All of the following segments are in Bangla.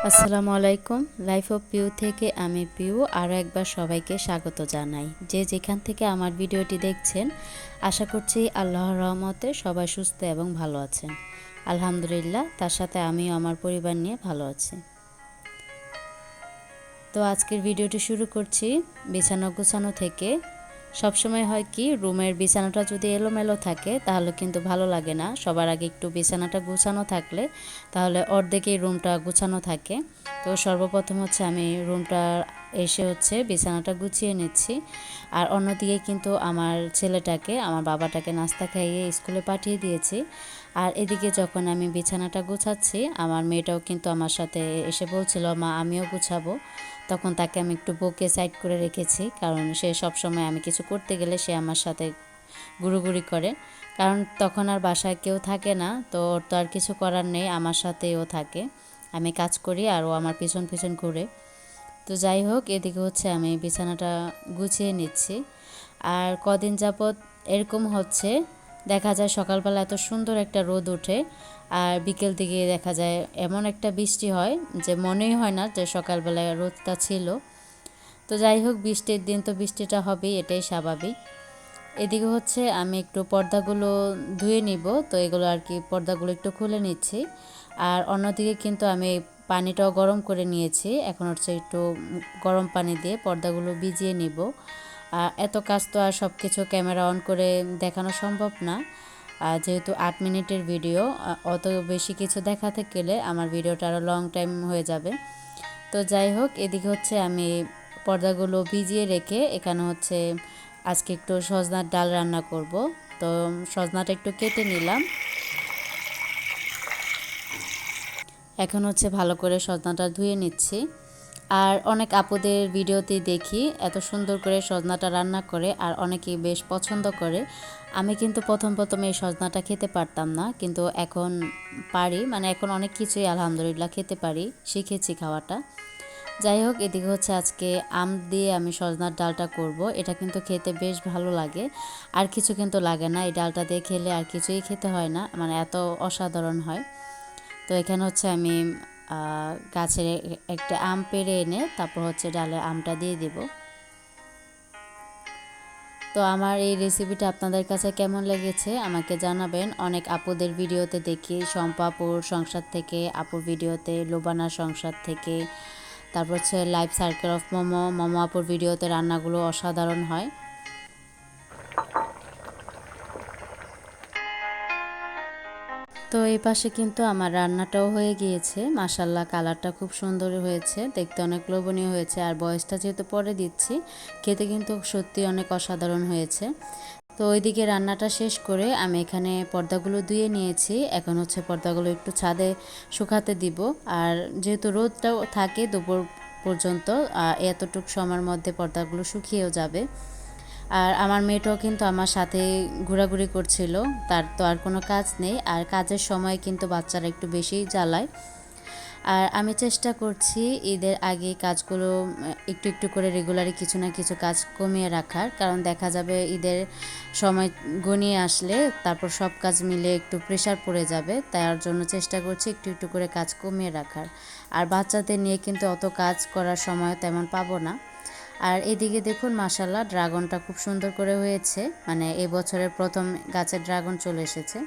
আসসালামু আলাইকুম। লাইফ অফ পিউ থেকে আমি পিউ আরও একবার সবাইকে স্বাগত জানাই। যে যেখান থেকে আমার ভিডিওটি দেখছেন, আশা করছি আল্লাহর রহমতে সবাই সুস্থ এবং ভালো আছেন। আলহামদুলিল্লাহ, তার সাথে আমিও আমার পরিবার নিয়ে ভালো আছি। তো আজকের ভিডিওটি শুরু করছি বিছানা গোছানো থেকে। সবসময় হয় কি, রুমের বিছানাটা যদি এলোমেলো থাকে তাহলে কিন্তু ভালো লাগে না। সবার আগে একটু বিছানাটা গুছানো থাকলে তাহলে অর্ধেকই রুমটা গুছানো থাকে। তো সর্বপ্রথম হচ্ছে আমি রুমটা এসে বিছানাটা গুছিয়ে নিচ্ছি। আর অন্যদিকে কিন্তু আমার ছেলেটাকে, আমার বাবাটাকে নাস্তা খাইয়ে স্কুলে পাঠিয়ে দিয়েছি। আর এদিকে যখন আমি বিছানাটা গুছাচ্ছি, আমার মেয়েটাও কিন্তু আমার সাথে এসে বলছিল, মা আমিও গুছাবো। তখন তাকে আমি একটু বকে সাইড করে রেখেছি, কারণ সে সবসময় আমি কিছু করতে গেলে সে আমার সাথে গুড়ুগুড়ি করে। কারণ তখন আর বাসায় কেউ থাকে না, তো ওর তো আর কিছু করার নেই, আমার সাথেই ও থাকে। আমি কাজ করি আর ও আমার পিছন পিছন ঘুরে। তো যাই হোক, এদিকে আমি বিছানাটা গুছিয়ে নিচ্ছি। আর কদিন যাবৎ এরকম হচ্ছে, দেখা যায় সকালবেলা এত সুন্দর একটা রোদ ওঠে, আর বিকেল দিকে দেখা যায় এমন একটা বৃষ্টি হয় যে মনেই হয় না যে সকালবেলায় রোদটা ছিল। তো যাই হোক, বৃষ্টির দিন তো বৃষ্টিটা হবেই, এটাই স্বাভাবিক। এদিকে আমি একটু পর্দাগুলো ধুয়ে নিব, তো এগুলো আর কি পর্দাগুলো একটু খুলে নিচ্ছি। আর অন্যদিকে কিন্তু আমি পানিটাও গরম করে নিয়েছি। এখন একটু গরম পানি দিয়ে পর্দাগুলো ভিজিয়ে নিব। আর এত কাজ তো আর সব কিছু ক্যামেরা অন করে দেখানো সম্ভব না। যেহেতু 8 মিনিটের ভিডিও, অত বেশি কিছু দেখাতে গেলে আমার ভিডিওটা আরও লং টাইম হয়ে যাবে। তো যাই হোক, এদিকে আমি পর্দাগুলো ভিজিয়ে রেখে এখানে আজকে একটু সজনার ডাল রান্না করব। তো সজনাটা একটু কেটে নিলাম। এখন ভালো করে সজনাটা ধুয়ে নিচ্ছি। আর অনেক আপুদের ভিডিওতে দেখি এত সুন্দর করে সজনাটা রান্না করে, আর অনেকেই বেশ পছন্দ করে। আমি কিন্তু প্রথম এই সজনাটা খেতে পারতাম না, কিন্তু এখন পারি। মানে এখন অনেক কিছুই আলহামদুলিল্লাহ খেতে পারি, শিখেছি খাওয়াটা। যাই হোক, এদিকে আজকে আম দিয়ে আমি সজনার ডালটা করব। এটা কিন্তু খেতে বেশ ভালো লাগে, আর কিছু কিন্তু লাগে না। এই ডালটা দিয়ে খেলে আর কিছুই খেতে হয় না, মানে এত অসাধারণ হয়। তো এখানে আমি গাছের একটা আম পেড়ে এনে তারপর ডালে আমটা দিয়ে দিব। তো আমার এই রেসিপিটা আপনাদের কাছে কেমন লেগেছে আমাকে জানাবেন। অনেক আপুদের ভিডিওতে দেখি, শম্পাপুর সংসার থেকে, আপুর ভিডিওতে লোবানা সংসার থেকে, তারপর লাইফ সার্কেল অফ মোমো আপুর ভিডিওতে রান্নাগুলো অসাধারণ হয়। তো এই পাশে কিন্তু আমার রান্নাটাও হয়ে গিয়েছে। মাশাল্লাহ, কালারটা খুব সুন্দর হয়েছে, দেখতে অনেক লোভনীয় হয়েছে। আর বয়সটা যেহেতু পরে দিচ্ছি, খেতে কিন্তু সত্যি অনেক অসাধারণ হয়েছে। তো ওইদিকে রান্নাটা শেষ করে আমি এখানে পর্দাগুলো ধুয়ে নিয়েছি। এখন পর্দাগুলো একটু ছাদে শুকাতে দিব। আর যেহেতু রোদটাও থাকে দুপুর পর্যন্ত, এতটুকু সময়ের মধ্যে পর্দাগুলো শুকিয়েও যাবে। আর আমার মেয়েটাও কিন্তু আমার সাথে ঘোরাঘুরি করছিল, তার তো আর কোনো কাজ নেই। আর কাজের সময় কিন্তু বাচ্চারা একটু বেশি জ্বালায়। আর আমি চেষ্টা করছি ঈদের আগে কাজগুলো একটু একটু করে রেগুলারই কিছু না কিছু কাজ কমিয়ে রাখার, কারণ দেখা যাবে ঈদের সময় ঘনিয়ে আসলে তারপর সব কাজ মিলে একটু প্রেশার পড়ে যাবে। তার জন্য চেষ্টা করছি একটু একটু করে কাজ কমিয়ে রাখার। আর বাচ্চাদের নিয়ে কিন্তু অত কাজ করার সময় তেমন পাবো না। আর এদিকে দেখুন, মাশাল্লাহ, ড্রাগনটা খুব সুন্দর করে হয়েছে। মানে এই বছরের প্রথম গাছের ড্রাগন চলে এসেছে,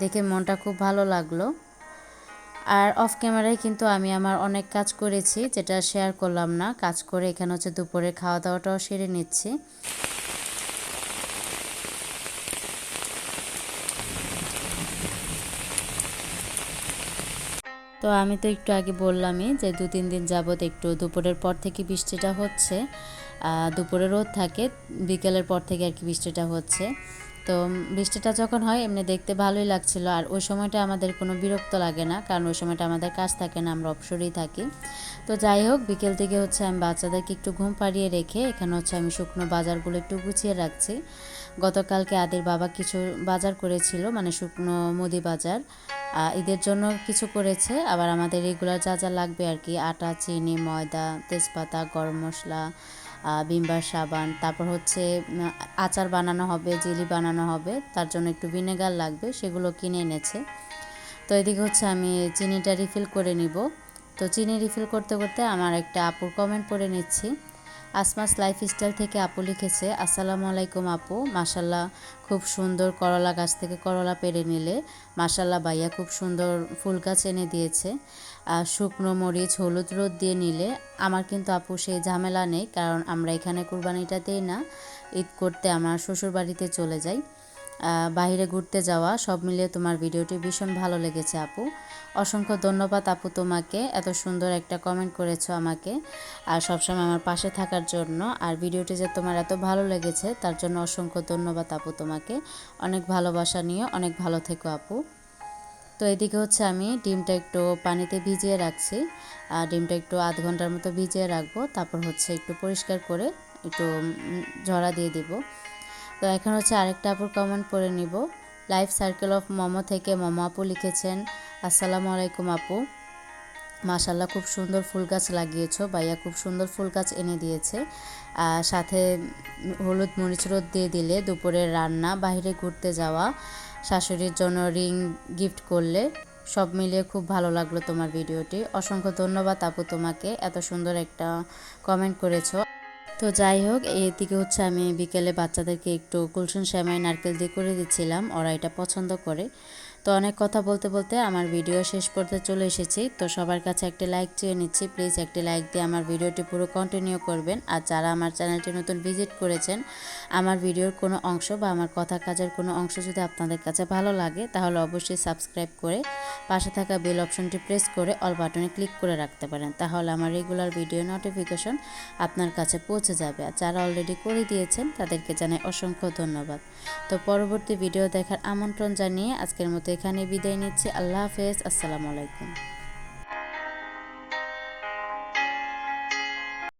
দেখে মনটা খুব ভালো লাগলো। আর অফ ক্যামেরায় কিন্তু আমি আমার অনেক কাজ করেছি, যেটা শেয়ার করলাম না। কাজ করে এখানে দুপুরে খাওয়া দাওয়াটাও সেরে নিচ্ছি। তো আমি তো একটু আগে বললামই যে 2-3 দিন যাবত একটু দুপুরের পর থেকে বৃষ্টিটা হচ্ছে। দুপুরে রোদ থাকে, বিকেলের পর থেকে আর কি বৃষ্টিটা হচ্ছে। তো বৃষ্টিটা যখন হয় এমনি দেখতে ভালোই লাগছিল। আর ওই সময়টা আমাদের কোনো বিরক্ত লাগে না, কারণ ওই সময়টা আমাদের কাজ থাকে না, আমরা অবসরেই থাকি। তো যাই হোক, বিকেল থেকে আমি বাচ্চাদেরকে একটু ঘুম পাড়িয়ে রেখে এখানে আমি শুকনো বাজারগুলো একটু গুছিয়ে রাখছি। গতকালকে আদির বাবা কিছু বাজার করেছিল, মানে শুকনো মুদি বাজার। ঈদের জন্য কিছু করেছে, আবার আমাদের রেগুলার যা যা লাগবে আর কি, আটা, চিনি, ময়দা, তেজপাতা, গরম মশলা, ভিমবার সাবান, তারপর আচার বানানো হবে, জেলি বানানো হবে, তার জন্য একটু ভিনেগার লাগবে, সেগুলো কিনে এনেছে। তো এদিকে আমি চিনিটা রিফিল করে নিব। তো চিনি রিফিল করতে করতে আমার একটা আপুর কমেন্ট পড়ে নিচ্ছি। আসমাস লাইফস্টাইল থেকে আপু লিখেছে, আসসালামু আলাইকুম আপু, মাশাল্লাহ খুব সুন্দর করলা গাছ থেকে করলা পেড়ে নিলে, মাশাল্লাহ ভাইয়া খুব সুন্দর ফুল গাছ এনে দিয়েছে। শুকনো মরিচ হলুদ রোদ দিয়ে নিলে। আমার কিন্তু আপু সেই ঝামেলা নেই, কারণ আমরা এখানে কুরবানিটা দিই না, ঈদ করতে আমার শ্বশুর বাড়িতে চলে যাই। বাইরে ঘুরতে যাওয়া সব মিলিয়ে তোমার ভিডিওটি ভীষণ ভালো লেগেছে আপু। অসংখ্য ধন্যবাদ আপু, তোমাকে এত সুন্দর একটা কমেন্ট করেছো আমাকে, আর সবসময় আমার পাশে থাকার জন্য। আর ভিডিওটি যে তোমার এত ভালো লেগেছে তার জন্য অসংখ্য ধন্যবাদ আপু তোমাকে। অনেক ভালোবাসা নিয়ে অনেক ভালো থেকো আপু। তো এদিকে হচ্ছে আমি ডিমটা একটু পানিতে ভিজিয়ে রাখছি। ডিমটা একটু আধ ঘন্টার মতো ভিজিয়ে রাখবো, তারপর হচ্ছে একটু পরিষ্কার করে একটু ঝরা দিয়ে দিব। তো এখন হচ্ছে আরেকটা আপুর কমেন্ট পড়ে নিব। লাইফ সার্কেল অফ মোমো থেকে মোমো আপু লিখেছেন, আসসালামু আলাইকুম আপু, মাশাল্লাহ খুব সুন্দর ফুল গাছ লাগিয়েছো, ভাইয়া খুব সুন্দর ফুল গাছ এনে দিয়েছে। সাথে হলুদ মরিচ রোদ দিয়ে দিলে, দুপুরের রান্না, বাইরে ঘুরতে যাওয়া, শাশুড়ির জন্য রিং গিফট করলে, সব মিলিয়ে খুব ভালো লাগলো তোমার ভিডিওটি। অসংখ্য ধন্যবাদ আপু তোমাকে, এত সুন্দর একটা কমেন্ট করেছো। তো যাই হোক, এদিকে হচ্ছে আমি বিকেলে বাচ্চাদেরকে একটু কুলসুম সেমাই নারকেল দিয়ে করে দিচ্ছিলাম, ওরা এটা পছন্দ করে। তো অনেক কথা বলতে বলতে আমার ভিডিও শেষ করতে চলে এসেছি। তো সবার কাছে একটি লাইক চেয়ে নিচ্ছি, প্লিজ একটি লাইক দিয়ে আমার ভিডিওটি পুরো কন্টিনিউ করবেন। আর যারা আমার চ্যানেলটি নতুন ভিজিট করেছেন, আমার ভিডিওর কোনো অংশ বা আমার কথা কাজের কোনো অংশ যদি আপনাদের কাছে ভালো লাগে, তাহলে অবশ্যই সাবস্ক্রাইব করে পাশে থাকা বেল অপশনটি প্রেস করে অল বাটনে ক্লিক করে রাখতে পারেন, তাহলে আমার রেগুলার ভিডিও নোটিফিকেশন আপনার কাছে পৌঁছে যাবে। আর যারা অলরেডি করে দিয়েছেন তাদেরকে জানাই অসংখ্য ধন্যবাদ। তো পরবর্তী ভিডিও দেখার আমন্ত্রণ জানিয়ে আজকের মতো এখানে বিদায় নিচ্ছি। আল্লাহ হাফেজ, আসসালামু আলাইকুম।